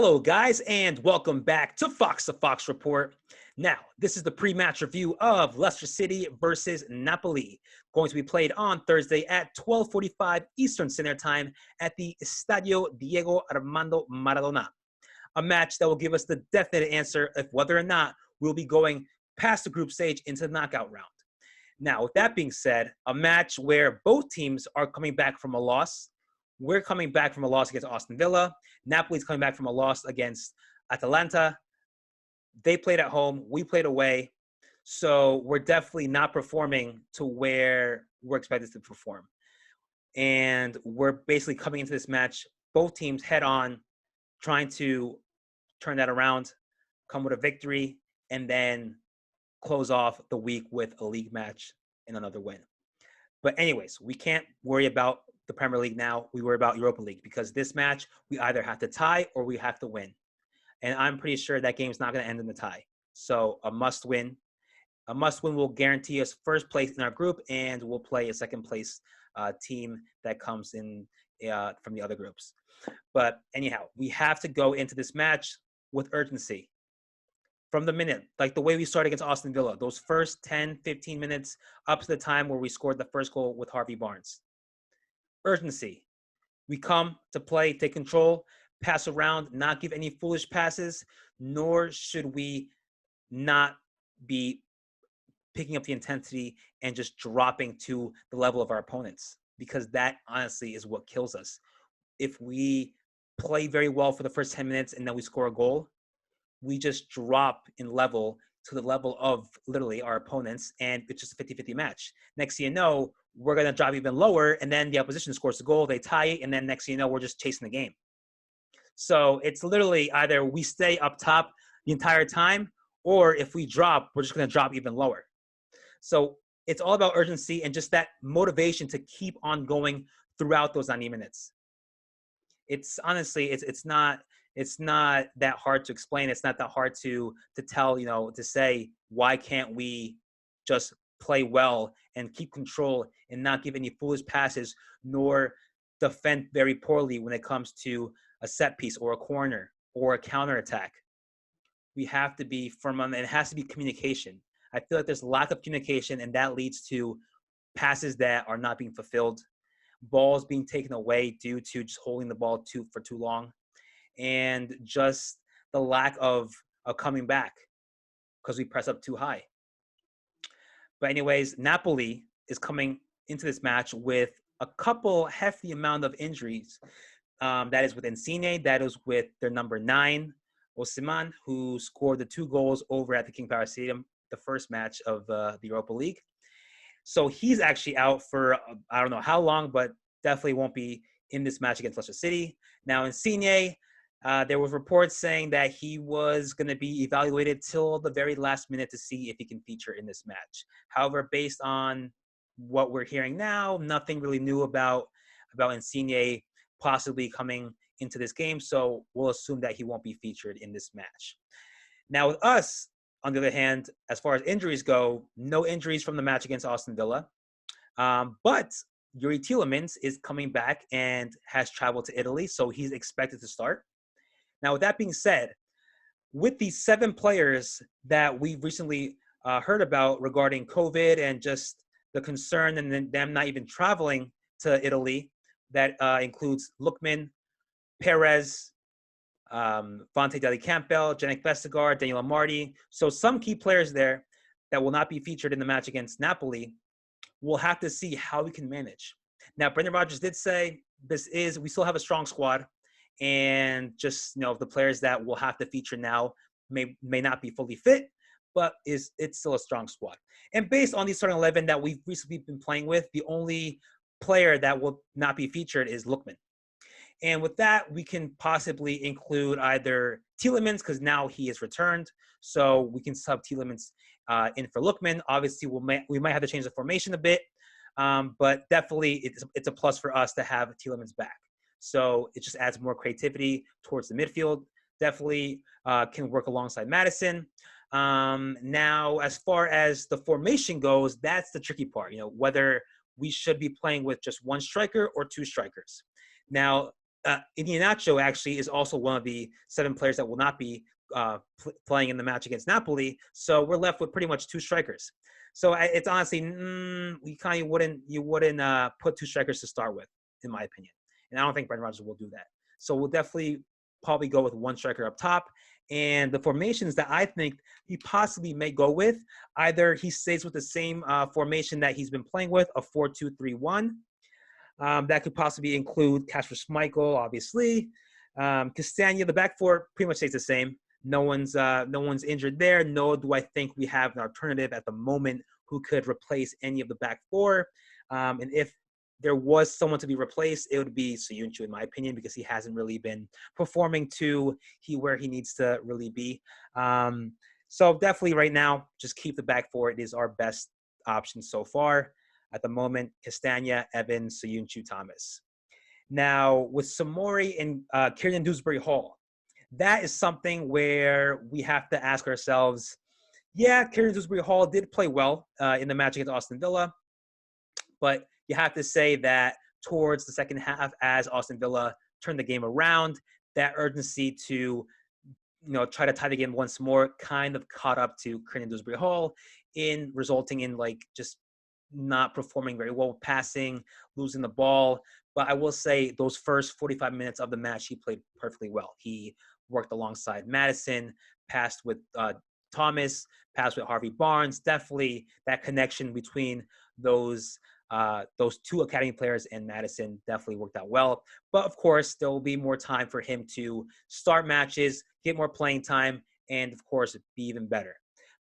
Hello, guys, and welcome back to Fox the Fox Report. Now, this is the pre-match review of Leicester City versus Napoli, going to be played on Thursday at 12:45 Eastern Standard Time at the Estadio Diego Armando Maradona. A match that will give us the definite answer of whether or not we'll be going past the group stage into the knockout round. Now, with that being said, a match where both teams are coming back from a loss. We're coming back from a loss against Aston Villa. Napoli's coming back from a loss against Atalanta. They played at home. We played away. So we're definitely not performing to where we're expected to perform. And we're basically coming into this match, both teams head on, trying to turn that around, come with a victory, and then close off the week with a league match and another win. But anyways, we can't worry about the Premier League now. We worry about Europa League because this match, we either have to tie or we have to win. And I'm pretty sure that game's not going to end in the tie. So a must win. A must win will guarantee us first place in our group, and we'll play a second place team that comes in from the other groups. But anyhow, we have to go into this match with urgency. From the minute, like the way we started against Aston Villa, those first 10, 15 minutes up to the time where we scored the first goal with Harvey Barnes. Urgency. We come to play, take control, pass around, not give any foolish passes, nor should we not be picking up the intensity and just dropping to the level of our opponents, because that honestly is what kills us. If we play very well for the first 10 minutes and then we score a goal, we just drop in level to the level of literally our opponents, and it's just a 50-50 match. Next thing you know, we're going to drop even lower, and then the opposition scores the goal, they tie it, and then next thing you know, we're just chasing the game. So it's literally either we stay up top the entire time, or if we drop, we're just going to drop even lower. So it's all about urgency and just that motivation to keep on going throughout those 90 minutes. It's honestly, it's not that hard to explain. It's not that hard to tell, to say, why can't we just play well and keep control and not give any foolish passes, nor defend very poorly when it comes to a set piece or a corner or a counterattack. We have to be firm on it. It has to be communication. I feel like there's a lack of communication, and that leads to passes that are not being fulfilled, balls being taken away due to just holding the ball for too long, and just the lack of coming back because we press up too high. But anyways, Napoli is coming into this match with a couple hefty amount of injuries. That is with Insigne, that is with their number 9, Osimhen, who scored the 2 goals over at the King Power Stadium, the first match of the Europa League. So he's actually out for, I don't know how long, but definitely won't be in this match against Leicester City. Now, Insigne, there was reports saying that he was going to be evaluated till the very last minute to see if he can feature in this match. However, based on what we're hearing now, nothing really new about Insigne possibly coming into this game. So we'll assume that he won't be featured in this match. Now, with us, on the other hand, as far as injuries go, no injuries from the match against Aston Villa. But Yuri Tielemans is coming back and has traveled to Italy, so he's expected to start. Now, with that being said, with these 7 players that we've recently heard about regarding COVID and just the concern and then them not even traveling to Italy, that includes Lookman, Perez, Fonte Deli Campbell, Jannik Vestergaard, Daniel Amarty. So some key players there that will not be featured in the match against Napoli. We'll have to see how we can manage. Now, Brendan Rodgers did say we still have a strong squad, and just the players that will have to feature now may not be fully fit, but it's still a strong squad. And based on the starting 11 that we've recently been playing with, the only player that will not be featured is Lookman. And with that, we can possibly include either Tielemans, because now he is returned, so we can sub Tielemans in for Lookman. Obviously, we might have to change the formation a bit, but definitely it's a plus for us to have Tielemans back. So it just adds more creativity towards the midfield. Definitely can work alongside Madison. Now, as far as the formation goes, that's the tricky part. Whether we should be playing with just 1 striker or 2 strikers. Now, Iheanacho actually is also one of the 7 players that will not be playing in the match against Napoli. So we're left with pretty much 2 strikers. So it's honestly, you wouldn't put 2 strikers to start with, in my opinion. And I don't think Brendan Rodgers will do that. So we'll definitely probably go with 1 striker up top. And the formations that I think he possibly may go with, either he stays with the same formation that he's been playing with, a 4-2-3-1. That could possibly include Kasper Schmeichel, obviously. Castagna, the back 4 pretty much stays the same. No one's injured there. Nor do I think we have an alternative at the moment who could replace any of the back 4. And if there was someone to be replaced, it would be Soyuncu, in my opinion, because he hasn't really been performing to where he needs to really be. So definitely right now, just keep the back 4. It is our best option so far. At the moment, Castagna, Evans, Soyuncu, Thomas. Now, with Samori and Kieran Dewsbury-Hall, that is something where we have to ask ourselves, yeah, Kieran Dewsbury-Hall did play well in the match against Aston Villa, but you have to say that towards the second half, as Aston Villa turned the game around, that urgency to try to tie the game once more kind of caught up to Kieran Dewsbury-Hall, in resulting in just not performing very well with passing, losing the ball. But I will say those first 45 minutes of the match, he played perfectly well. He worked alongside Maddison, passed with Thomas, passed with Harvey Barnes. Definitely that connection between those 2 academy players and Maddison definitely worked out well. But of course, there will be more time for him to start matches, get more playing time, and of course, be even better.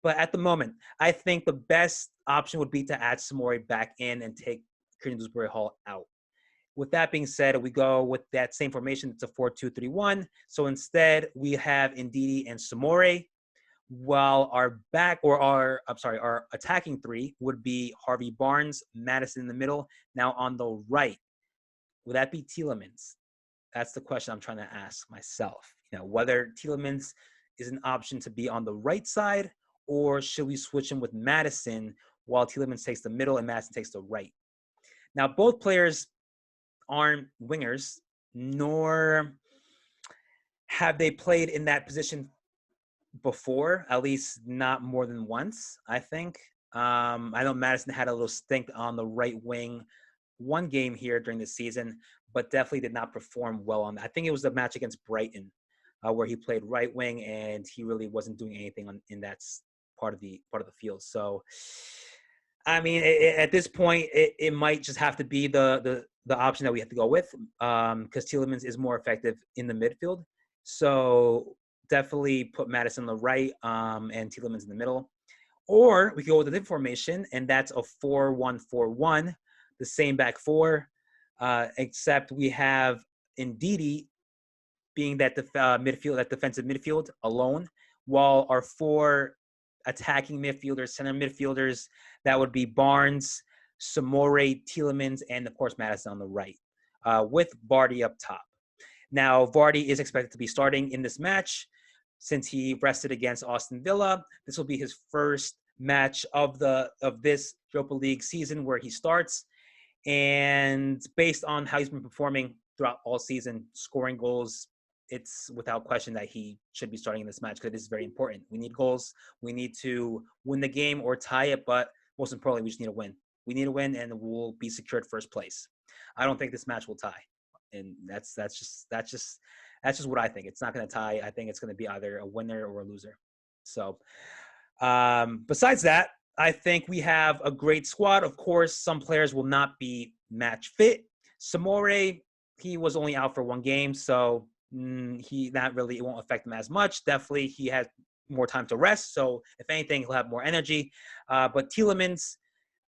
But at the moment, I think the best option would be to add Samori back in and take Kieran Dewsbury-Hall out. With that being said, we go with that same formation. It's a 4-2-3-1. So instead, we have Ndidi and Samori, while our attacking 3 would be Harvey Barnes, Maddison in the middle. Now on the right, would that be Tielemans? That's the question I'm trying to ask myself. Whether Tielemans is an option to be on the right side, or should we switch him with Maddison while Tielemans takes the middle and Maddison takes the right? Now, both players aren't wingers, nor have they played in that position before, at least not more than once, I think. I know Maddison had a little stint on the right wing one game here during the season, but definitely did not perform well on that. I think it was the match against Brighton where he played right wing and he really wasn't doing anything in that part of the field. So, I mean, at this point, it might just have to be the option that we have to go with because Tielemans is more effective in the midfield. So definitely put Maddison on the right and Tielemans in the middle. Or we could go with a different formation, and that's a 4-1-4-1, the same back 4, except we have Ndidi being that defensive midfield alone, while our 4 attacking midfielders, center midfielders, that would be Barnes, Samori, Tielemans, and of course Maddison on the right, with Vardy up top. Now, Vardy is expected to be starting in this match since he rested against Aston Villa. This will be his first match of this Europa League season where he starts. And based on how he's been performing throughout all season, scoring goals, it's without question that he should be starting in this match because it is very important. We need goals. We need to win the game or tie it, but most importantly, we just need to win. We need to win, and we'll be secured first place. I don't think this match will tie, and that's just what I think. It's not going to tie. I think it's going to be either a winner or a loser. So, besides that, I think we have a great squad. Of course, some players will not be match fit. Samori, he was only out for one game, so it won't affect him as much. Definitely, he has more time to rest. So, if anything, he'll have more energy. But Tielemans,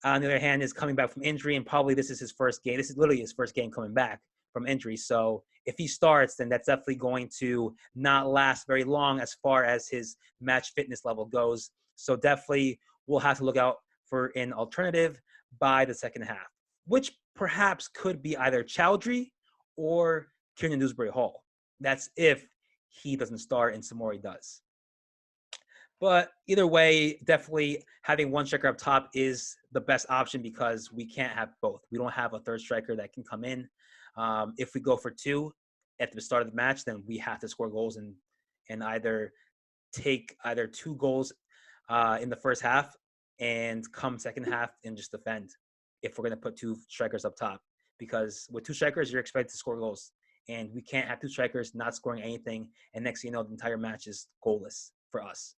on the other hand, is coming back from injury, and probably this is his first game. This is literally his first game coming back from injury. So if he starts, then that's definitely going to not last very long as far as his match fitness level goes. So definitely we'll have to look out for an alternative by the second half, which perhaps could be either Chowdhury or Kieran Dewsbury-Hall. That's if he doesn't start and Samori does. But either way, definitely having one striker up top is the best option because we can't have both. We don't have a third striker that can come in. If we go for 2, at the start of the match, then we have to score goals and either take either 2 goals in the first half and come second half and just defend if we're going to put 2 strikers up top. Because with 2 strikers, you're expected to score goals. And we can't have 2 strikers not scoring anything. And next thing you know, the entire match is goalless for us.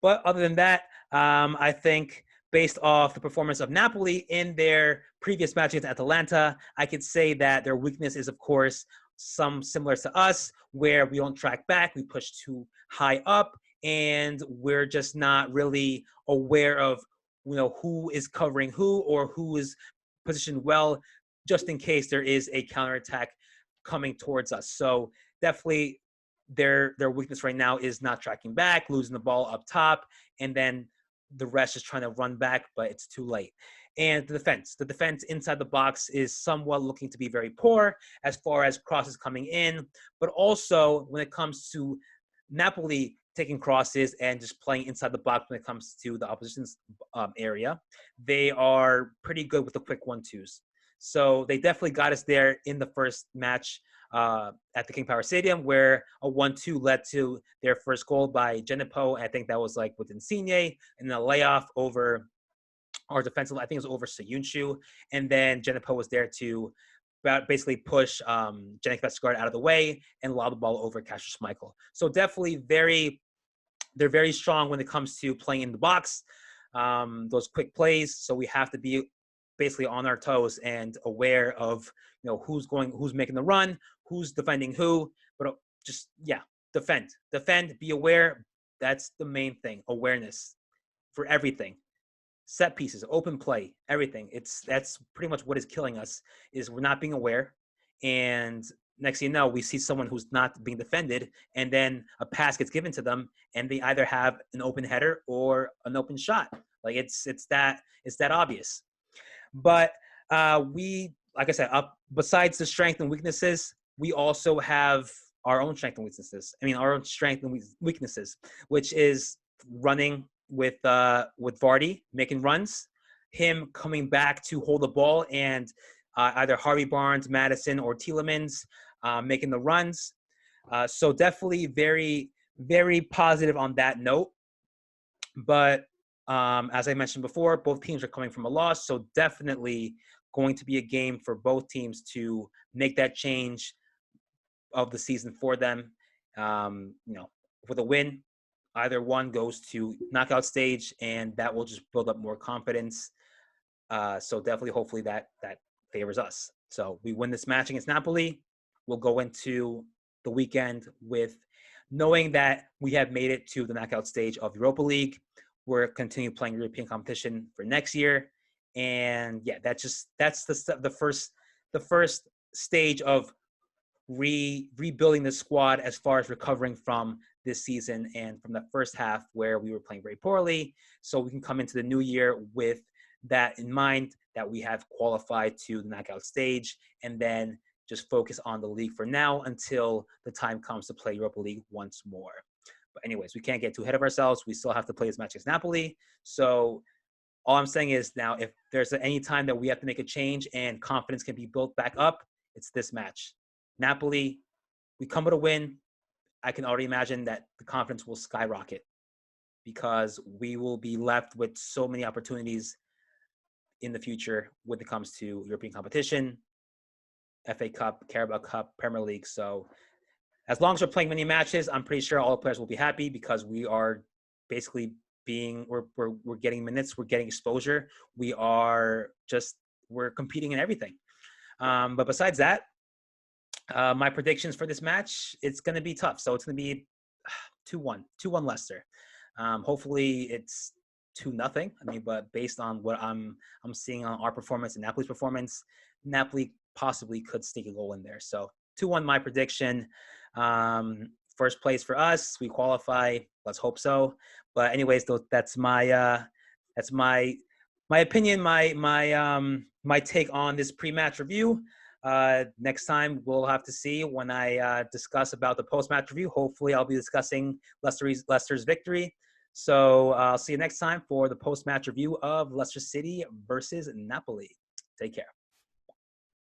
But other than that, I think based off the performance of Napoli in their previous match against Atalanta, I could say that their weakness is, of course, some similar to us, where we don't track back, we push too high up, and we're just not really aware of who is covering who or who is positioned well, just in case there is a counterattack coming towards us. So definitely their weakness right now is not tracking back, losing the ball up top, and then the rest is trying to run back, but it's too late. And the defense inside the box is somewhat looking to be very poor as far as crosses coming in, but also when it comes to Napoli taking crosses and just playing inside the box when it comes to the opposition's area, they are pretty good with the quick 1-2s. So they definitely got us there in the first match at the King Power Stadium, where a 1-2 led to their first goal by Genipo. I think that was like with Insigne, and a layoff over our defensive, I think it was over Sayunshu, and then Genipo was there to basically push Janik Vestergaard out of the way and lob the ball over Cassius Schmeichel. So definitely they're very strong when it comes to playing in the box, those quick plays. So we have to be basically on our toes and aware of who's making the run, who's defending who. But just defend, be aware. That's the main thing. Awareness for everything. Set pieces, open play, everything. That's pretty much what is killing us, is we're not being aware. And next thing you know, we see someone who's not being defended, and then a pass gets given to them, and they either have an open header or an open shot. Like it's that obvious. But like I said, besides the strengths and weaknesses, we also have our own strengths and weaknesses. Our own strengths and weaknesses, which is running with Vardy, making runs, him coming back to hold the ball, and either Harvey Barnes, Madison, or Tielemans making the runs. So definitely very, very positive on that note. But as I mentioned before, both teams are coming from a loss, so definitely going to be a game for both teams to make that change of the season for them. With a win, either one goes to knockout stage, and that will just build up more confidence. So definitely, hopefully that favors us. So we win this match against Napoli. We'll go into the weekend with knowing that we have made it to the knockout stage of Europa League. We're continuing playing European competition for next year. And that's the first stage of rebuilding the squad as far as recovering from this season and from the first half where we were playing very poorly. So we can come into the new year with that in mind, that we have qualified to the knockout stage, and then just focus on the league for now until the time comes to play Europa League once more. But anyways, we can't get too ahead of ourselves. We still have to play this match against Napoli. So all I'm saying is, now, if there's any time that we have to make a change and confidence can be built back up, it's this match. Napoli, we come with a win. I can already imagine that the confidence will skyrocket, because we will be left with so many opportunities in the future when it comes to European competition, FA Cup, Carabao Cup, Premier League. So as long as we're playing many matches, I'm pretty sure all the players will be happy, because we are basically we're getting minutes, we're getting exposure, we're competing in everything. But besides that, my predictions for this match, it's going to be tough. So it's going to be 2-1 Leicester. Hopefully it's 2-0. But based on what I'm seeing on our performance and Napoli's performance, Napoli possibly could sneak a goal in there. So 2-1 my prediction. First place for us, we qualify. Let's hope so. But anyways, that's my opinion, my take on this pre-match review. Next time we'll have to see when I discuss about the post-match review. Hopefully I'll be discussing Leicester's victory. So I'll see you next time for the post-match review of Leicester City versus Napoli. Take care.